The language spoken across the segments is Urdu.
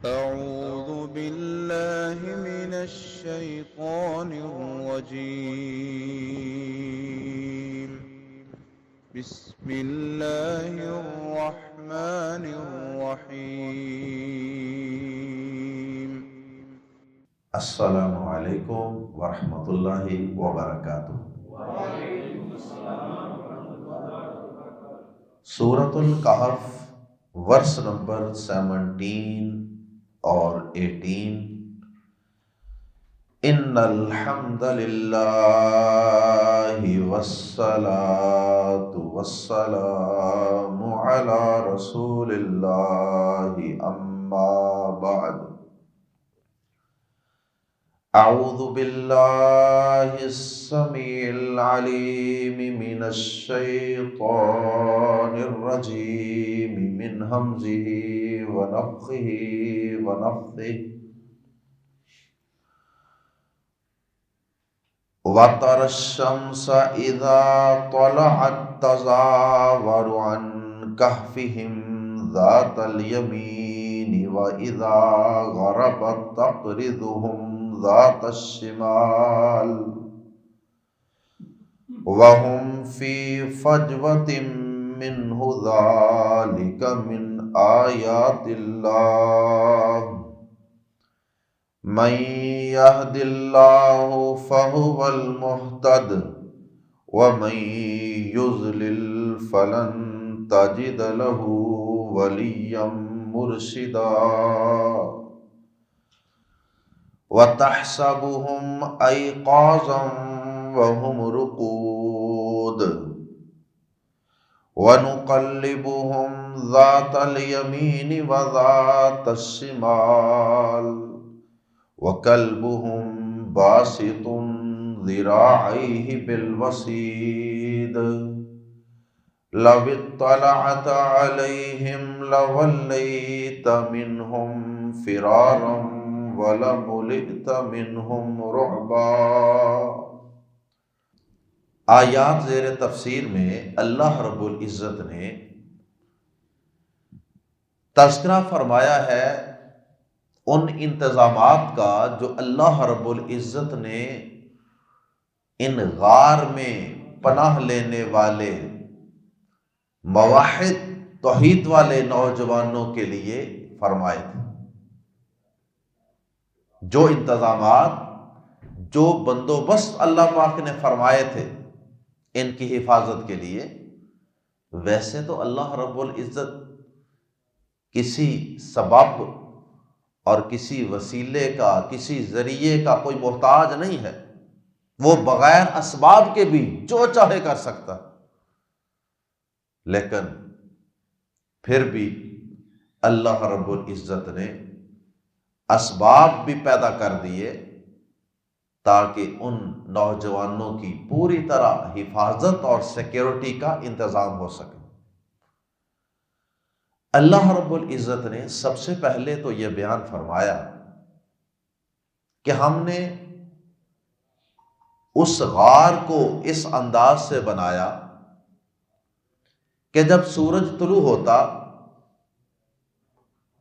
أعوذ بالله من الشيطان الرجيم. بسم الله الرحمن الرحيم. السلام علیکم ورحمۃ اللہ وبرکاتہ۔ سورۃ الکہف ورس نمبر 17 اور 18۔ ان الحمد للہ والصلاة والسلام علی رسول اللہ، اما بعد۔ اعوذ باللہ السمیع العلیم من الشیطان الرجیم من ہمزہ ونفخہ ونفثہ۔ وَتَرَى الشَّمْسَ إِذَا طَلَعَت تَّزَاوَرُ عَنْ كَهْفِهِمْ ذَاتَ الْيَمِينِ وَإِذَا غَرَبَت تَّقْرِضُهُمْ ذَاتَ الشِّمَالِ وَهُمْ فِي فَجْوَةٍ مِّنْهُ ذَلِكَ مِنْ آيَاتِ اللَّهِ من يهد الله فهو المهتد ومن يضلل فلن تجد له وليا مرشدا۔ وتحسبهم أيقاظا وهم رقود ونقلبهم ذات اليمين وذات الشمال وَكَلْبُهُمْ بَاسِطٌ ذِرَاعَيْهِ بِالْوَصِيدِ لَوِ اطَّلَعْتَ عَلَيْهِمْ لَوَلَّيْتَ مِنْهُمْ فِرَارًا وَلَمُلِئْتَ مِنْهُمْ رُعْبًا۔ آیات زیر تفسیر میں اللہ رب العزت نے تذکرہ فرمایا ہے ان انتظامات کا جو اللہ رب العزت نے ان غار میں پناہ لینے والے موحد توحید والے نوجوانوں کے لیے فرمائے تھے۔ جو انتظامات، جو بندوبست اللہ پاک نے فرمائے تھے ان کی حفاظت کے لیے، ویسے تو اللہ رب العزت کسی سبب اور کسی وسیلے کا، کسی ذریعے کا کوئی محتاج نہیں ہے۔ وہ بغیر اسباب کے بھی جو چاہے کر سکتا، لیکن پھر بھی اللہ رب العزت نے اسباب بھی پیدا کر دیے تاکہ ان نوجوانوں کی پوری طرح حفاظت اور سیکیورٹی کا انتظام ہو سکے۔ اللہ رب العزت نے سب سے پہلے تو یہ بیان فرمایا کہ ہم نے اس غار کو اس انداز سے بنایا کہ جب سورج طلوع ہوتا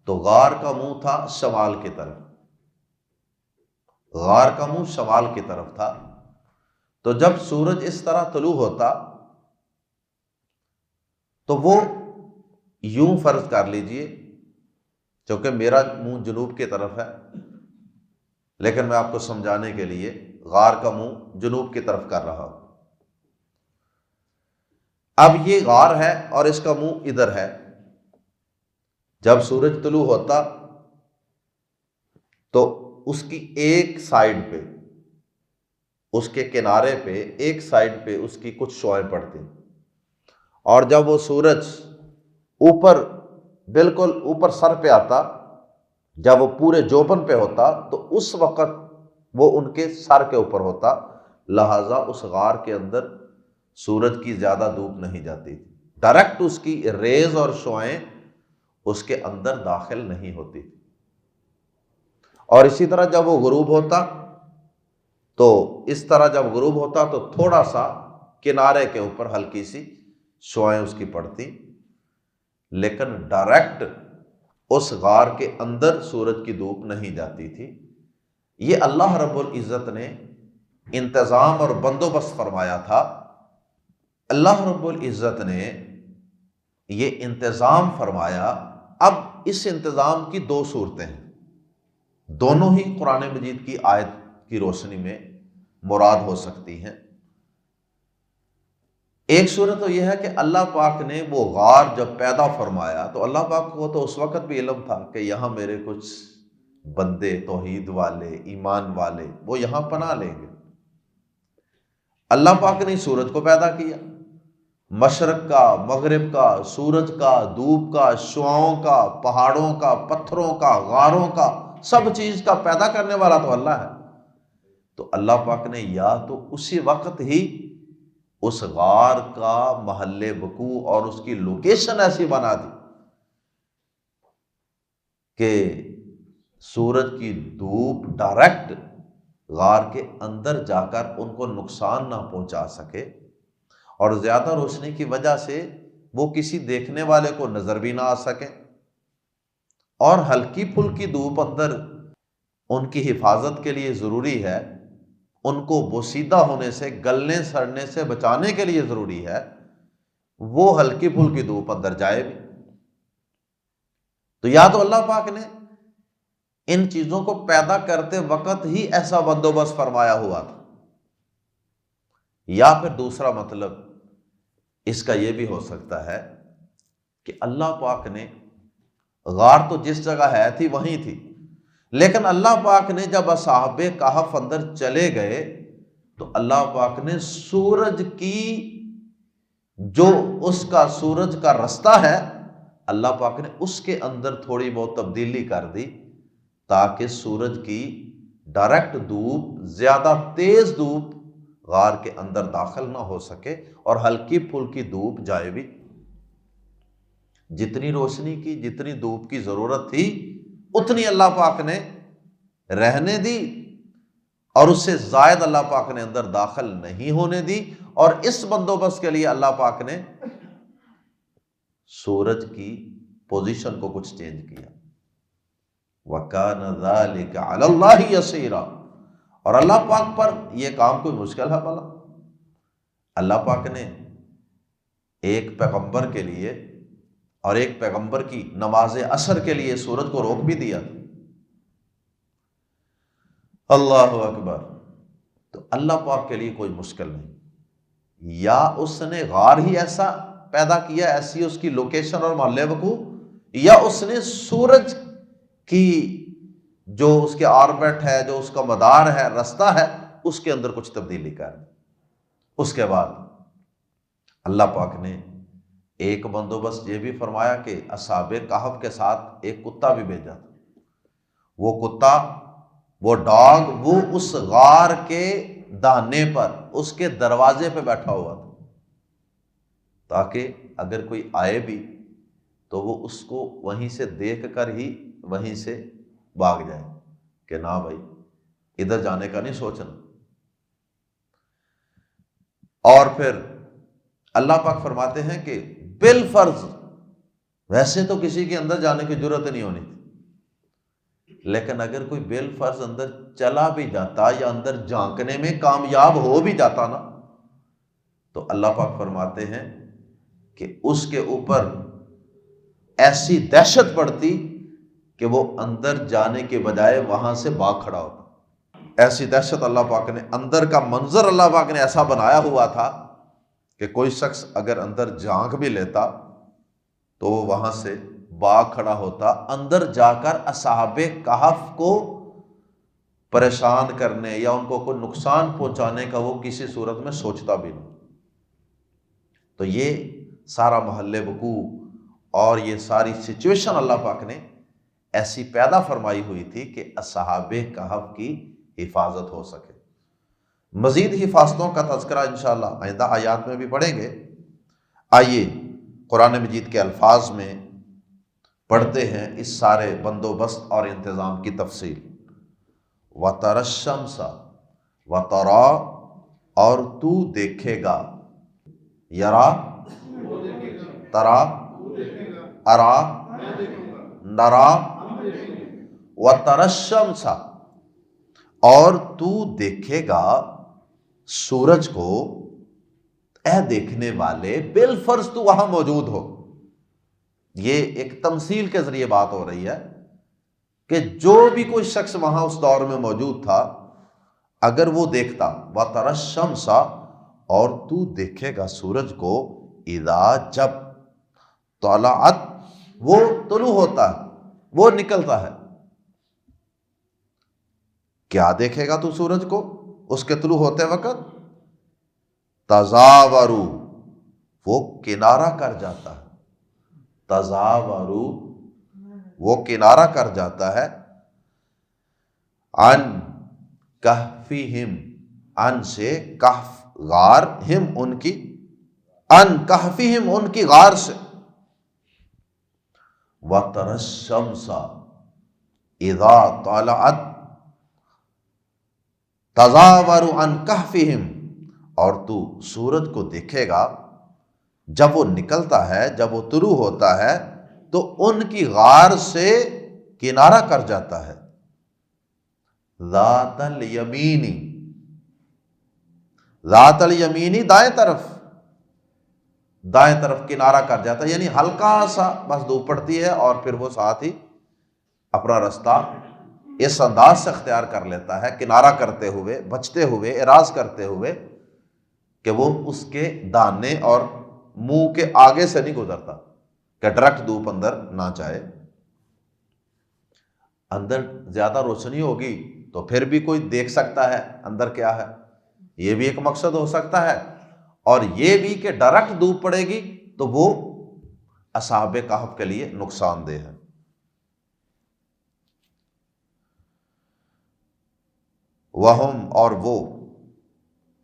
تو غار کا منہ تھا شمال کی طرف، غار کا منہ شمال کی طرف تھا، تو جب سورج اس طرح طلوع ہوتا تو وہ یوں فرض کر لیجئے، چونکہ میرا منہ جنوب کی طرف ہے لیکن میں آپ کو سمجھانے کے لیے غار کا منہ جنوب کی طرف کر رہا ہوں۔ اب یہ غار ہے اور اس کا منہ ادھر ہے۔ جب سورج طلوع ہوتا تو اس کی ایک سائیڈ پہ، اس کے کنارے پہ ایک سائیڈ پہ اس کی کچھ شعاعیں پڑتی، اور جب وہ سورج اوپر، بالکل اوپر سر پہ آتا، جب وہ پورے جوبن پہ ہوتا تو اس وقت وہ ان کے سر کے اوپر ہوتا، لہٰذا اس غار کے اندر سورج کی زیادہ دھوپ نہیں جاتی، ڈائریکٹ اس کی ریز اور شعاعیں اس کے اندر داخل نہیں ہوتی۔ اور اسی طرح جب وہ غروب ہوتا تو اس طرح جب غروب ہوتا تو تھوڑا سا کنارے کے اوپر ہلکی سی شعاعیں اس کی پڑتی، لیکن ڈائریکٹ اس غار کے اندر سورج کی دھوپ نہیں جاتی تھی۔ یہ اللہ رب العزت نے انتظام اور بندوبست فرمایا تھا۔ اللہ رب العزت نے یہ انتظام فرمایا۔ اب اس انتظام کی دو صورتیں ہیں، دونوں ہی قرآن مجید کی آیت کی روشنی میں مراد ہو سکتی ہیں۔ ایک صورت تو یہ ہے کہ اللہ پاک نے وہ غار جب پیدا فرمایا تو اللہ پاک کو تو اس وقت بھی علم تھا کہ یہاں میرے کچھ بندے توحید والے، ایمان والے، وہ یہاں پناہ لیں گے۔ اللہ پاک نے سورج کو پیدا کیا، مشرق کا، مغرب کا، سورج کا، دھوپ کا، شعاؤں کا، پہاڑوں کا، پتھروں کا، غاروں کا، سب چیز کا پیدا کرنے والا تو اللہ ہے۔ تو اللہ پاک نے یا تو اسی وقت ہی اس غار کا محل وقوع اور اس کی لوکیشن ایسی بنا دی کہ سورج کی دھوپ ڈائریکٹ غار کے اندر جا کر ان کو نقصان نہ پہنچا سکے، اور زیادہ روشنی کی وجہ سے وہ کسی دیکھنے والے کو نظر بھی نہ آ سکے، اور ہلکی پھلکی دھوپ اندر ان کی حفاظت کے لیے ضروری ہے، ان کو بوسیدہ ہونے سے، گلنے سڑنے سے بچانے کے لیے ضروری ہے، وہ ہلکی پھلکی دھوپ اندر جائے بھی۔ تو یا تو اللہ پاک نے ان چیزوں کو پیدا کرتے وقت ہی ایسا بندوبست فرمایا ہوا تھا، یا پھر دوسرا مطلب اس کا یہ بھی ہو سکتا ہے کہ اللہ پاک نے غار تو جس جگہ ہے تھی وہیں تھی، لیکن اللہ پاک نے جب اصحاب کہف اندر چلے گئے تو اللہ پاک نے سورج کی جو اس کا سورج کا رستہ ہے، اللہ پاک نے اس کے اندر تھوڑی بہت تبدیلی کر دی تاکہ سورج کی ڈائریکٹ دھوپ، زیادہ تیز دھوپ غار کے اندر داخل نہ ہو سکے، اور ہلکی پھلکی دھوپ جائے بھی۔ جتنی روشنی کی، جتنی دھوپ کی ضرورت تھی اتنی اللہ پاک نے رہنے دی، اور اس سے زائد اللہ پاک نے اندر داخل نہیں ہونے دی۔ اور اس بندوبست کے لیے اللہ پاک نے سورج کی پوزیشن کو کچھ چینج کیا۔ وَكَانَ ذَلِكَ عَلَى اللَّهِ يَسِيرًا، اور اللہ پاک پر یہ کام کوئی مشکل ہے بھلا؟ اللہ پاک نے ایک پیغمبر کے لیے اور ایک پیغمبر کی نماز عصر کے لیے سورج کو روک بھی دیا۔ اللہ اکبر۔ تو اللہ پاک کے لیے کوئی مشکل نہیں، یا اس نے غار ہی ایسا پیدا کیا، ایسی اس کی لوکیشن اور محل وقوع، یا اس نے سورج کی جو اس کے آربٹ ہے، جو اس کا مدار ہے، رستہ ہے، اس کے اندر کچھ تبدیلی کر دی۔ اس کے بعد اللہ پاک نے ایک بندوبست یہ بھی فرمایا کہ اصحاب کہف کے ساتھ ایک کتا بھی بھیجا تھا۔ وہ کتا، وہ ڈاگ، وہ اس غار کے دہانے پر، اس کے دروازے پہ بیٹھا ہوا تھا، تاکہ اگر کوئی آئے بھی تو وہ اس کو وہیں سے دیکھ کر ہی وہیں سے بھاگ جائے کہ نہ بھائی ادھر جانے کا نہیں سوچنا۔ اور پھر اللہ پاک فرماتے ہیں کہ بالفرض ویسے تو کسی کے اندر جانے کی ضرورت نہیں ہونی تھی، لیکن اگر کوئی بالفرض اندر چلا بھی جاتا یا اندر جھانکنے میں کامیاب ہو بھی جاتا نا، تو اللہ پاک فرماتے ہیں کہ اس کے اوپر ایسی دہشت پڑتی کہ وہ اندر جانے کے بجائے وہاں سے بھاگ کھڑا ہوتا۔ ایسی دہشت اللہ پاک نے، اندر کا منظر اللہ پاک نے ایسا بنایا ہوا تھا کہ کوئی شخص اگر اندر جھانک بھی لیتا تو وہ وہاں سے بھاگ کھڑا ہوتا، اندر جا کر اصحاب کہف کو پریشان کرنے یا ان کو کوئی نقصان پہنچانے کا وہ کسی صورت میں سوچتا بھی نہیں۔ تو یہ سارا محل وقوع اور یہ ساری سچویشن اللہ پاک نے ایسی پیدا فرمائی ہوئی تھی کہ اصحاب کہف کی حفاظت ہو سکے۔ مزید حفاظتوں کا تذکرہ انشاءاللہ آئندہ آیات میں بھی پڑھیں گے۔ آئیے قرآن مجید کے الفاظ میں پڑھتے ہیں اس سارے بندوبست اور انتظام کی تفصیل۔ وَتَرَى الشَّمْسَ وَتَرَى، اور تو دیکھے گا، یرا، ترا، ارا، نرا وترشمس، اور تو دیکھے گا سورج کو، اے دیکھنے والے بالفرض تو وہاں موجود ہو۔ یہ ایک تمثیل کے ذریعے بات ہو رہی ہے کہ جو بھی کوئی شخص وہاں اس دور میں موجود تھا، اگر وہ دیکھتا وَتَرَشَّمْسَ، اور تو دیکھے گا سورج کو، اذا، جب، طلعت، وہ طلوع ہوتا ہے، وہ نکلتا ہے۔ کیا دیکھے گا تو سورج کو اس کے طلوع ہوتے وقت؟ تزاورو، وہ کنارہ کر جاتا ہے، تزاورو، وہ کنارہ کر جاتا ہے، عن کہفہم، ان سے، کہف غار، ہم ان کی، ان کہفہم ان کی غار سے، وتری الشمس اذا طلعت تزاور عن کہفہم، اور تو سورج کو دیکھے گا جب وہ نکلتا ہے، جب وہ طلوع ہوتا ہے تو ان کی غار سے کنارہ کر جاتا ہے۔ ذات الیمینی، ذات الیمینی، دائیں طرف، دائیں طرف کنارہ کر جاتا ہے، یعنی ہلکا سا بس دھوپ پڑتی ہے اور پھر وہ ساتھ ہی اپنا رستہ اس انداز سے اختیار کر لیتا ہے، کنارہ کرتے ہوئے، بچتے ہوئے، اعراض کرتے ہوئے کہ وہ اس کے دانے اور منہ کے آگے سے نہیں گزرتا کہ ڈائریکٹ دھوپ اندر نہ جائے۔ اندر زیادہ روشنی ہوگی تو پھر بھی کوئی دیکھ سکتا ہے اندر کیا ہے، یہ بھی ایک مقصد ہو سکتا ہے، اور یہ بھی کہ ڈائریکٹ دھوپ پڑے گی تو وہ اصحاب کہف کے لیے نقصان دہ ہے۔ وہم، اور وہ،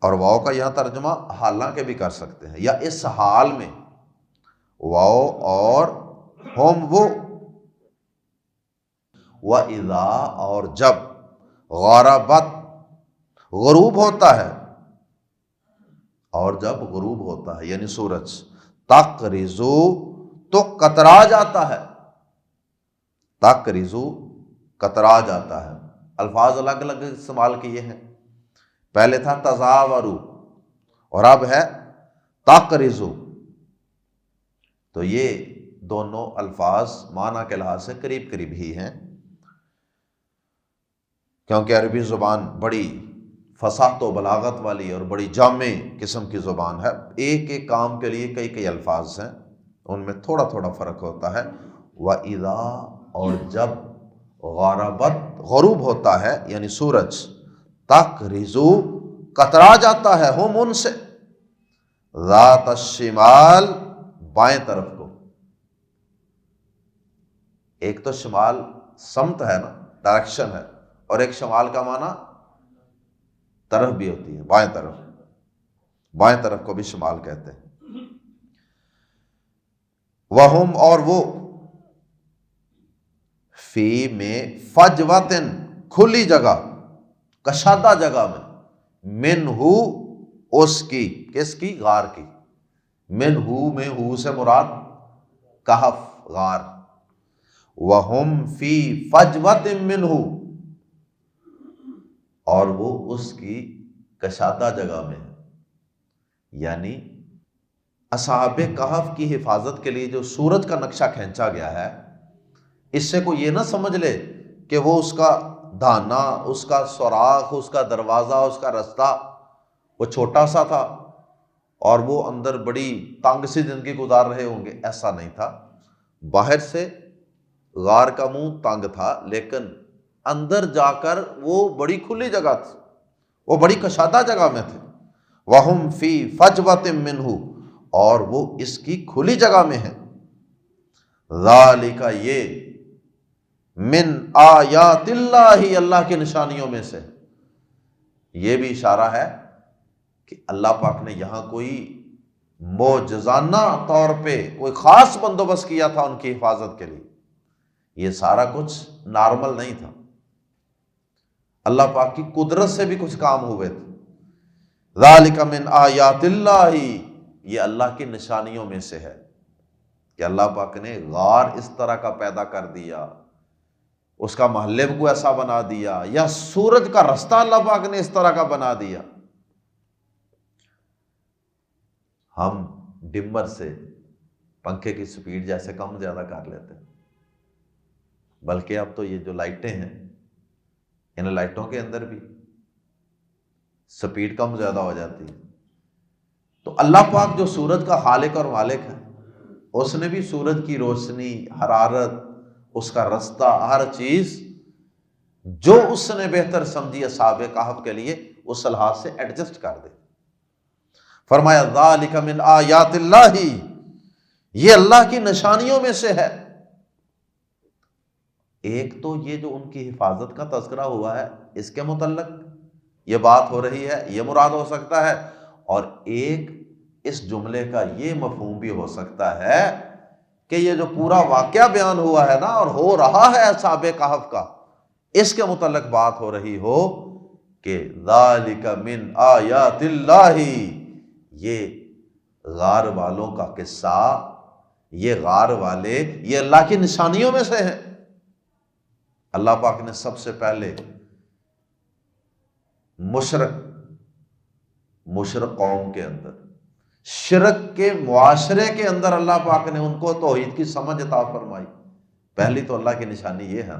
اور واؤ کا یہاں ترجمہ حالانکہ بھی کر سکتے ہیں، یا اس حال میں، واؤ اور ہم وہ، وَإِذَا، اور جب، غربت، غروب ہوتا ہے، اور جب غروب ہوتا ہے یعنی سورج، تقرضو، تو کترا جاتا ہے، تقرضو، کترا جاتا ہے۔ الفاظ الگ الگ استعمال کیے ہیں، پہلے تھا تزاورو اور اب ہے تقرضو، تو یہ دونوں الفاظ معنی کے لحاظ سے قریب قریب ہی ہیں، کیونکہ عربی زبان بڑی فصاحت و بلاغت والی اور بڑی جامع قسم کی زبان ہے، ایک ایک کام کے لیے کئی کئی الفاظ ہیں، ان میں تھوڑا تھوڑا فرق ہوتا ہے۔ وَإِذَا، اور جب، غربت، غروب ہوتا ہے یعنی سورج، تقرضو، کترا جاتا ہے، ہم ان سے، ذات الشمال، بائیں طرف کو۔ ایک تو شمال سمت ہے نا، ڈائریکشن ہے، اور ایک شمال کا معنی طرف بھی ہوتی ہے، بائیں طرف، بائیں طرف کو بھی شمال کہتے ہیں۔ وہم، اور وہ، فی، میں، فجوتن، کھلی جگہ، کشادہ جگہ میں، منہو، اس کی، کس کی؟ غار کی، منہو میں ہو سے مراد کہف، غار، وہم فی فجوت منہو، اور وہ اس کی کشادہ جگہ میں ہے، یعنی اصحاب کہف کی حفاظت کے لیے جو سورج کا نقشہ کھینچا گیا ہے، اس سے کوئی یہ نہ سمجھ لے کہ وہ اس کا دھانا، اس کا سوراخ، اس کا دروازہ، اس کا رستہ وہ چھوٹا سا تھا اور وہ اندر بڑی تنگ سی زندگی گزار رہے ہوں گے، ایسا نہیں تھا۔ باہر سے غار کا منہ تنگ تھا لیکن اندر جا کر وہ بڑی کھلی جگہ تھی، وہ بڑی کشادہ جگہ میں تھے۔ وَهُمْ فِي فَجْوَةٍ مِّنْهُ، اور وہ اس کی کھلی جگہ میں ہیں۔ ذَلِكَ، یہ، من آیات اللہ، اللہ کی نشانیوں میں سے، یہ بھی اشارہ ہے کہ اللہ پاک نے یہاں کوئی معجزانہ طور پہ کوئی خاص بندوبست کیا تھا ان کی حفاظت کے لیے، یہ سارا کچھ نارمل نہیں تھا، اللہ پاک کی قدرت سے بھی کچھ کام ہوئے تھے۔ ذالک من آیات اللہ، یہ اللہ کی نشانیوں میں سے ہے۔ کہ اللہ پاک نے غار اس طرح کا پیدا کر دیا، اس کا محلے کو ایسا بنا دیا، یا سورج کا رستہ اللہ پاک نے اس طرح کا بنا دیا۔ ہم ڈمر سے پنکھے کی سپیڈ جیسے کم زیادہ کر لیتے ہیں، بلکہ اب تو یہ جو لائٹیں ہیں، ان لائٹوں کے اندر بھی سپیڈ کم زیادہ ہو جاتی ہے۔ تو اللہ پاک جو سورج کا خالق اور مالک ہے، اس نے بھی سورج کی روشنی، حرارت، اس کا رستہ، ہر چیز جو اس نے بہتر سمجھی اصحاب کہف کے لیے، اس لحاظ سے ایڈجسٹ کر دے۔ فرمایا ذالک من آیات اللہ، یہ اللہ کی نشانیوں میں سے ہے۔ ایک تو یہ جو ان کی حفاظت کا تذکرہ ہوا ہے، اس کے متعلق یہ بات ہو رہی ہے، یہ مراد ہو سکتا ہے، اور ایک اس جملے کا یہ مفہوم بھی ہو سکتا ہے کہ یہ جو پورا واقعہ بیان ہوا ہے نا، اور ہو رہا ہے اصحاب کہف کا، اس کے متعلق بات ہو رہی ہو کہ ذالک من آیات اللہ، یہ غار والوں کا قصہ، یہ غار والے یہ اللہ کی نشانیوں میں سے ہیں۔ اللہ پاک نے سب سے پہلے مشرک قوم کے اندر، شرک کے معاشرے کے اندر اللہ پاک نے ان کو توحید کی سمجھ عطا فرمائی۔ پہلی تو اللہ کی نشانی یہ ہے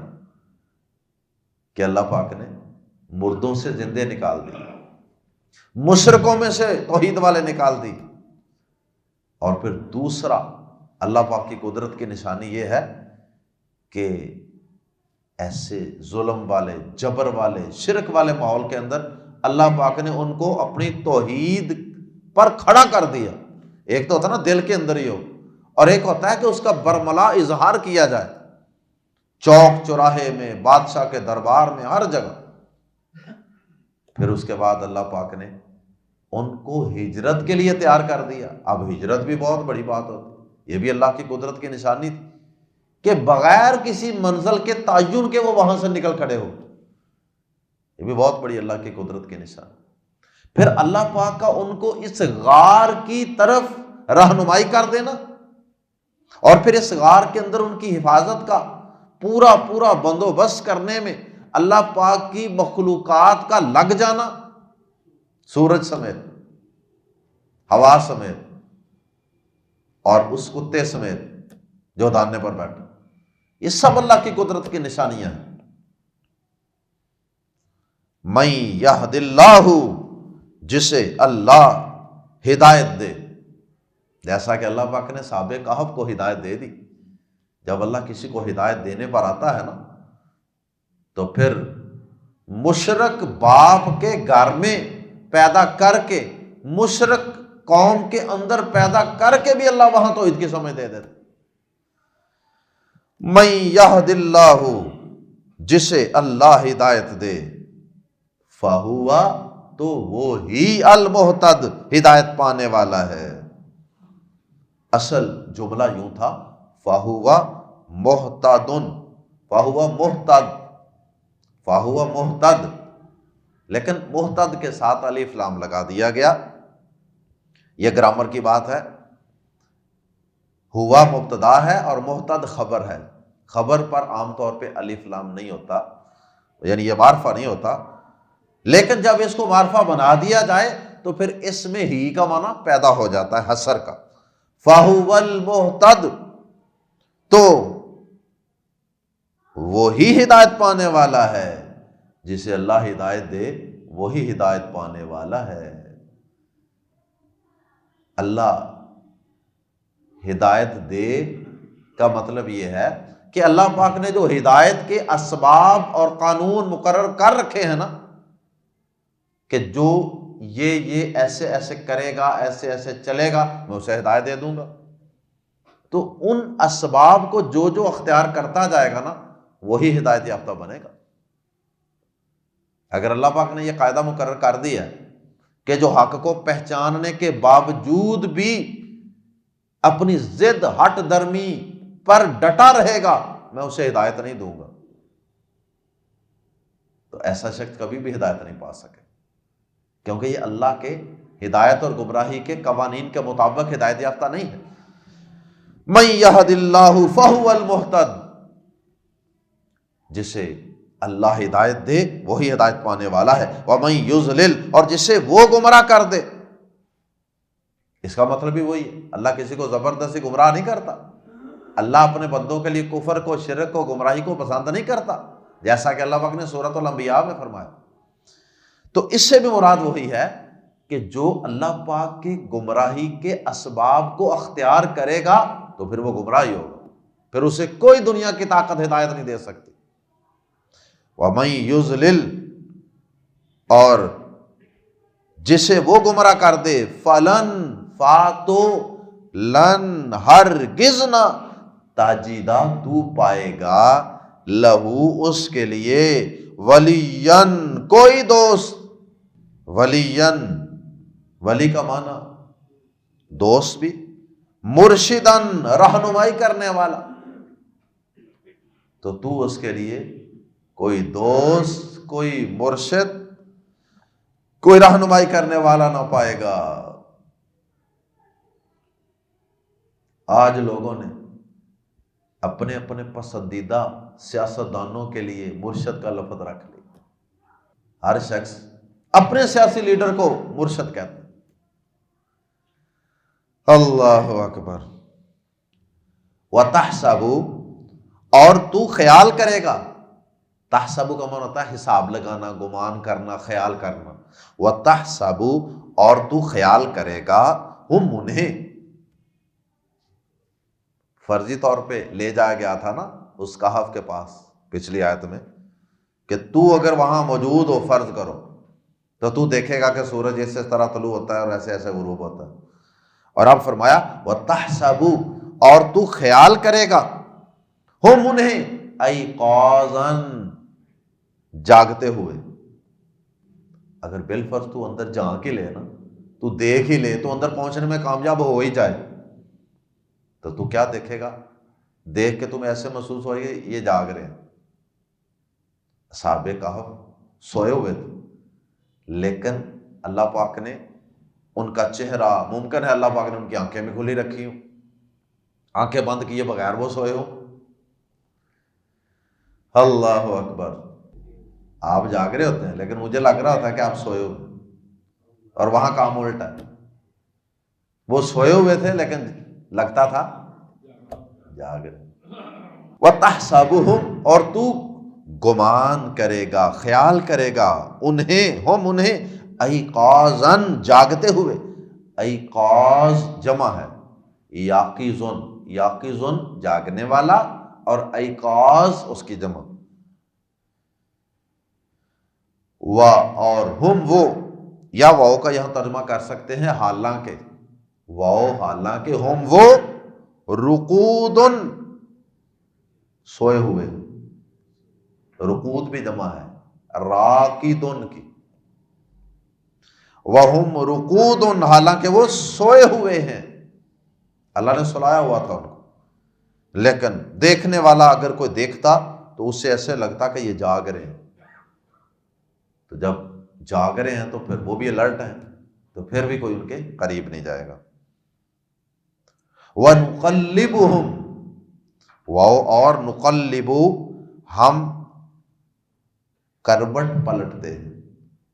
کہ اللہ پاک نے مردوں سے زندے نکال دی، مشرکوں میں سے توحید والے نکال دی۔ اور پھر دوسرا اللہ پاک کی قدرت کی نشانی یہ ہے کہ ایسے ظلم والے، جبر والے، شرک والے ماحول کے اندر اللہ پاک نے ان کو اپنی توحید پر کھڑا کر دیا۔ ایک تو ہوتا ہے نا دل کے اندر ہی ہو، اور ایک ہوتا ہے کہ اس کا برملا اظہار کیا جائے، چوک چوراہے میں، بادشاہ کے دربار میں، ہر جگہ۔ پھر اس کے بعد اللہ پاک نے ان کو ہجرت کے لیے تیار کر دیا۔ اب ہجرت بھی بہت بڑی بات ہوتی، یہ بھی اللہ کی قدرت کی نشانی تھی کہ بغیر کسی منزل کے تعین کے وہ وہاں سے نکل کھڑے ہو، یہ بھی بہت بڑی اللہ کی قدرت کی نشانی۔ پھر اللہ پاک کا ان کو اس غار کی طرف رہنمائی کر دینا، اور پھر اس غار کے اندر ان کی حفاظت کا پورا بندوبست کرنے میں اللہ پاک کی مخلوقات کا لگ جانا، سورج سمیت، ہوا سمیت، اور اس کتے سمیت جو دانے پر بیٹھا، یہ سب اللہ کی قدرت کی نشانیاں ہیں۔ من یہد اللہ، جسے اللہ ہدایت دے، جیسا کہ اللہ پاک نے اصحاب کہف کو ہدایت دے دی۔ جب اللہ کسی کو ہدایت دینے پر آتا ہے نا، تو پھر مشرک باپ کے گھر میں پیدا کر کے، مشرک قوم کے اندر پیدا کر کے بھی اللہ وہاں توحید کی سمجھ دے دیتا۔ من یہد اللہ، جسے اللہ ہدایت دے، فہوا، تو وہی المہتد، ہدایت پانے والا ہے۔ اصل جملہ یوں تھا، فہوا محتدن، فہوا محتد، فہوا محتد، لیکن محتد کے ساتھ الف لام لگا دیا گیا۔ یہ گرامر کی بات ہے۔ ہوا مبتدا ہے اور محتد خبر ہے۔ خبر پر عام طور پہ الف لام نہیں ہوتا، یعنی یہ معرفہ نہیں ہوتا، لیکن جب اس کو معرفہ بنا دیا جائے تو پھر اس میں ہی کا معنی پیدا ہو جاتا ہے، حسر کا۔ فَهُوَ الْمُهْتَدُ، تو وہی ہدایت پانے والا ہے، جسے اللہ ہدایت دے وہی ہدایت پانے والا ہے۔ اللہ ہدایت دے کا مطلب یہ ہے کہ اللہ پاک نے جو ہدایت کے اسباب اور قانون مقرر کر رکھے ہیں نا، کہ جو یہ ایسے ایسے کرے گا، ایسے ایسے چلے گا، میں اسے ہدایت دے دوں گا، تو ان اسباب کو جو جو اختیار کرتا جائے گا نا، وہی ہدایت یافتہ بنے گا۔ اگر اللہ پاک نے یہ قاعدہ مقرر کر دیا کہ جو حق کو پہچاننے کے باوجود بھی اپنی ضد ہٹ درمی پر ڈٹا رہے گا، میں اسے ہدایت نہیں دوں گا، تو ایسا شخص کبھی بھی ہدایت نہیں پا سکے، کیونکہ یہ اللہ کے ہدایت اور گمراہی کے قوانین کے مطابق ہدایت یافتہ نہیں ہے۔ من یہد اللہ فہو المہتد، جسے اللہ ہدایت دے وہی ہدایت پانے والا ہے، ومن یضلل، اور جسے وہ گمراہ کر دے۔ اس کا مطلب بھی وہی ہے، اللہ کسی کو زبردستی گمراہ نہیں کرتا، اللہ اپنے بندوں کے لیے کفر کو، شرک کو، گمراہی کو پسند نہیں کرتا، جیسا کہ اللہ پاک نے سورۃ الانبیاء میں فرمایا۔ تو اس سے بھی مراد وہی ہے کہ جو اللہ پاک کی گمراہی کے اسباب کو اختیار کرے گا تو پھر وہ گمراہی ہوگا، پھر اسے کوئی دنیا کی طاقت ہدایت نہیں دے سکتی۔ وَمَن یضلل، اور جسے وہ گمراہ کر دے، فلن، فاتو، لن، ہرگز نہ، تاجیدہ، تو پائے گا، لہو، اس کے لیے، ولین، کوئی دوست۔ ولین، ولی کا معنی دوست بھی، مرشدن، رہنمائی کرنے والا، تو اس کے لیے کوئی دوست، کوئی مرشد، کوئی رہنمائی کرنے والا نہ پائے گا۔ آج لوگوں نے اپنے اپنے پسندیدہ سیاستدانوں کے لیے مرشد کا لفظ رکھ لیا، ہر شخص اپنے سیاسی لیڈر کو مرشد کہتا ہے۔ اللہ اکبر۔ وَتَحْسَبُ، اور تو خیال کرے گا، تحسب کا معنی ہوتا ہے حساب لگانا، گمان کرنا، خیال کرنا۔ وَتَحْسَبُ، اور تو خیال کرے گا، ہم انہیں، فرضی طور پہ لے جایا گیا تھا نا اس کہف کے پاس پچھلی آیت میں، کہ تو اگر وہاں موجود ہو، فرض کرو، تو دیکھے گا کہ سورج اس طرح طلوع ہوتا ہے اور ایسے ایسے غروب ہوتا ہے۔ اور اب فرمایا وَتَحْسَبُ، اور تو خیال کرے گا، ہم انہیں، ایقاظاً، جاگتے ہوئے۔ اگر بالفرض تو اندر جھانک ہی لے نا، تو دیکھ ہی لے، تو اندر پہنچنے میں کامیاب ہو ہی جائے، تو کیا دیکھے گا؟ دیکھ کے تمہیں ایسے محسوس ہوئے گا یہ جاگ رہے ہیں۔ اصحاب کہف سوئے ہوئے تھے، لیکن اللہ پاک نے ان کا چہرہ، ممکن ہے اللہ پاک نے ان کی آنکھیں بھی کھلی رکھی ہوں، آنکھیں بند کیے بغیر وہ سوئے ہو۔ اللہ اکبر۔ آپ جاگ رہے ہوتے ہیں لیکن مجھے لگ رہا ہوتا ہے کہ آپ سوئے ہو، اور وہاں کام الٹا ہے، وہ سوئے ہوئے تھے لیکن لگتا تھا جاگ رہے۔ وَتَحْسَبُهُمْ، اور تو گمان کرے گا، خیال کرے گا، انہیں، ہم انہیں، ایقاظاً، جاگتے ہوئے۔ ایقاظ جمع ہے یاقظن، یاقظن جاگنے والا، اور ایقاظ اس کی جمع۔ اور ہم وہ، یا واؤ کا یہاں ترجمہ کر سکتے ہیں حالانکہ، واؤ حالانکہ، ہم وہ، رقودن، سوئے ہوئے، رقود بھی جمع ہے راقدن کی، وَهُمْ رُقُودٌ، حالانکہ وہ سوئے ہوئے ہیں۔ اللہ نے سلایا ہوا تھا ان کو، لیکن دیکھنے والا اگر کوئی دیکھتا تو اس سے ایسے لگتا کہ یہ جاگ رہے ہیں۔ تو جب جاگ رہے ہیں تو پھر وہ بھی الرٹ ہیں، تو پھر بھی کوئی ان کے قریب نہیں جائے گا۔ وَنُقَلِّبُهُمْ، واو، اور نقلب، ہم کروٹ پلٹتے ہیں،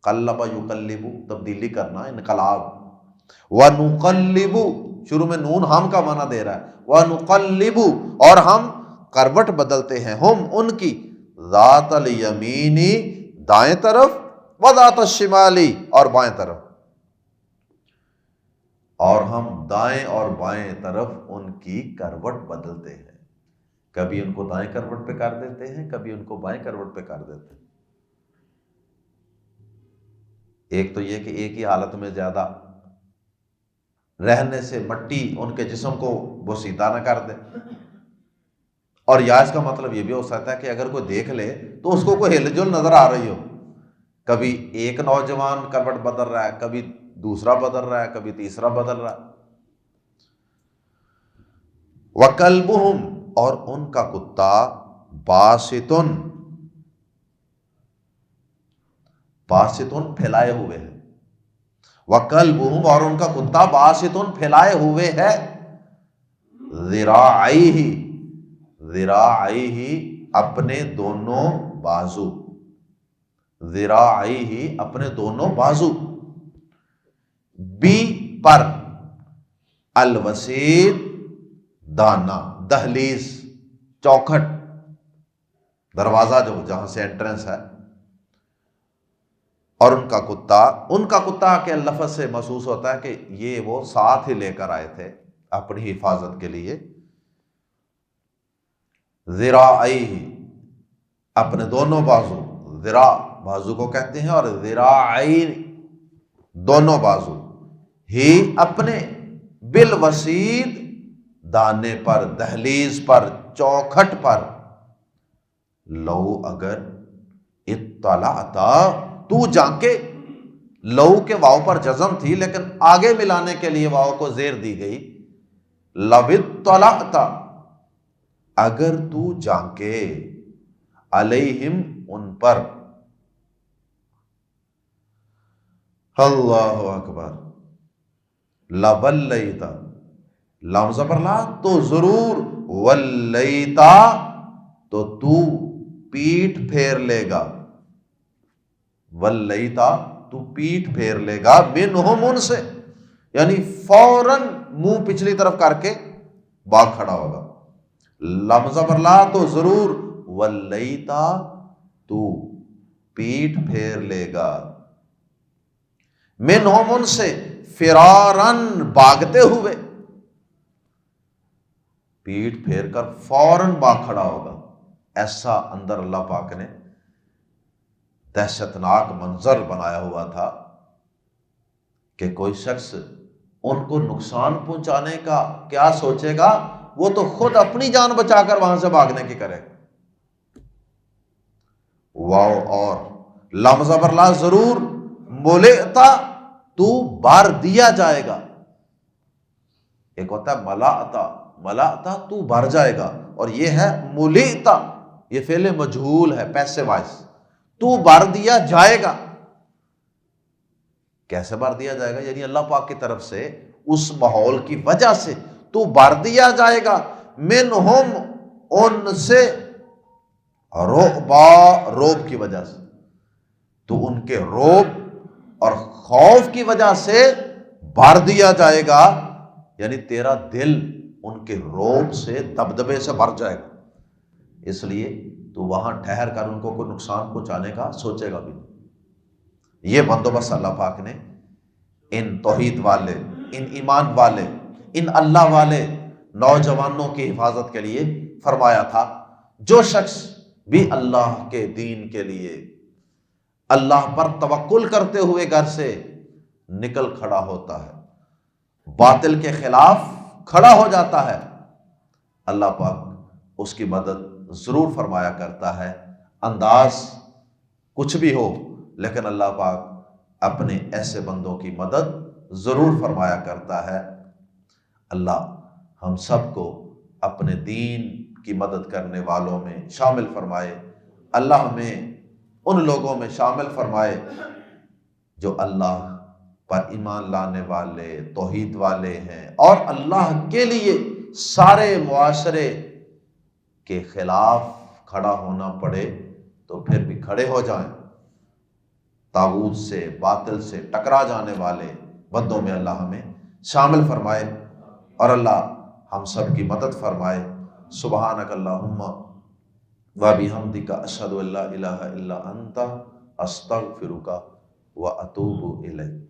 قلب یقلب، تبدیلی کرنا، انقلاب۔ وَنُقَلِّبُ، شروع میں نون ہم کا معنی دے رہا ہے، وَنُقَلِّبُ، اور ہم کروٹ بدلتے ہیں، ہم ان کی، ذات الیمینی، دائیں طرف، وذات الشمالی، اور بائیں طرف، اور ہم دائیں اور بائیں طرف ان کی کروٹ بدلتے ہیں، کبھی ان کو دائیں کروٹ پہ کر دیتے ہیں، کبھی ان کو بائیں کروٹ پہ کر دیتے ہیں۔ ایک تو یہ کہ ایک ہی حالت میں زیادہ رہنے سے مٹی ان کے جسم کو بوسیدہ نہ کر دے، اور یا اس کا مطلب یہ بھی ہو سکتا ہے کہ اگر کوئی دیکھ لے تو اس کو کوئی ہل جل نظر آ رہی ہو، کبھی ایک نوجوان کروٹ بدل رہا ہے، کبھی دوسرا بدل رہا ہے، کبھی تیسرا بدل رہا ہے۔ وَكَلْبُهُمْ، اور ان کا کتا، باسطن، باسطن پھیلائے ہوئے ہیں، وَكَلْبُهُمْ، اور ان کا کتا، باسطن پھیلائے ہوئے ہے، ذراعیہ، ذراعیہ اپنے دونوں بازو، ذراعیہ اپنے دونوں بازو، بی پر، الوسید دانا، دہلیز، چوکھٹ، دروازہ جو جہاں سے انٹرنس ہے، اور ان کا کتا کے لفظ سے محسوس ہوتا ہے کہ یہ وہ ساتھ ہی لے کر آئے تھے اپنی حفاظت کے لیے۔ ذراعیہ اپنے دونوں بازو، ذراع بازو کو کہتے ہیں، اور ذراعین دونوں بازو، ہی اپنے، بالوسید دانے پر، دہلیز پر، چوکھٹ پر، لو اگر، اطلعتا تو جانکے، لو کے واو پر جزم تھی لیکن آگے ملانے کے لیے واو کو زیر دی گئی، لو اطلعتا اگر تو جانکے، علیہم ان پر، اللہ اکبر، لولیتا لام زبر لا تو ضرور، ولیتا تو پیٹھ پھیر لے گا، ولیتا تو پیٹھ پھیر لے گا، منہم ان سے، یعنی فوراً منہ پچھلی طرف کر کے باغ کھڑا ہوگا، لام زبر لا تو ضرور، ولیتا تو پیٹھ پھیر لے گا، منہم ان سے، فرارن بھاگتے ہوئے، پیٹھ پھیر کر فوراً باغ کھڑا ہوگا۔ ایسا اندر اللہ پاک نے دہشتناک منظر بنایا ہوا تھا کہ کوئی شخص ان کو نقصان پہنچانے کا کیا سوچے گا، وہ تو خود اپنی جان بچا کر وہاں سے بھاگنے کی کرے گا۔ واو اور لام زبر لا ضرور، ملئتا تو بھر دیا جائے گا، ایک ہوتا ہے ملأتا، ملأتا تو بھر جائے گا، اور یہ ہے ملئتا، یہ فعل مجہول ہے، پیسو وائس، تو بھر دیا جائے گا۔ کیسے بھر دیا جائے گا؟ یعنی اللہ پاک کی طرف سے اس ماحول کی وجہ سے تو بھر دیا جائے گا، منہم ان سے، رعبا روب کی وجہ سے، تو ان کے روب اور خوف کی وجہ سے بھر دیا جائے گا، یعنی تیرا دل ان کے روب سے، دبدبے سے بھر جائے گا، اس لیے تو وہاں ٹھہر کر ان کو کوئی نقصان پہنچانے کا سوچے گا بھی نہیں۔ یہ بندوبست اللہ پاک نے ان توحید والے، ان ایمان والے، ان اللہ والے نوجوانوں کی حفاظت کے لیے فرمایا تھا۔ جو شخص بھی اللہ کے دین کے لیے اللہ پر توکل کرتے ہوئے گھر سے نکل کھڑا ہوتا ہے، باطل کے خلاف کھڑا ہو جاتا ہے، اللہ پاک اس کی مدد ضرور فرمایا کرتا ہے۔ انداز کچھ بھی ہو لیکن اللہ پاک اپنے ایسے بندوں کی مدد ضرور فرمایا کرتا ہے۔ اللہ ہم سب کو اپنے دین کی مدد کرنے والوں میں شامل فرمائے۔ اللہ ہمیں ان لوگوں میں شامل فرمائے جو اللہ پر ایمان لانے والے، توحید والے ہیں، اور اللہ کے لیے سارے معاشرے کے خلاف کھڑا ہونا پڑے تو پھر بھی کھڑے ہو جائیں۔ طاغوت سے، باطل سے ٹکرا جانے والے بندوں میں اللہ ہمیں شامل فرمائے، اور اللہ ہم سب کی مدد فرمائے۔ سبحانک اللہم و بحمدک، اشہد ان لا الہ الا انت، استغفرک و اتوب الیک۔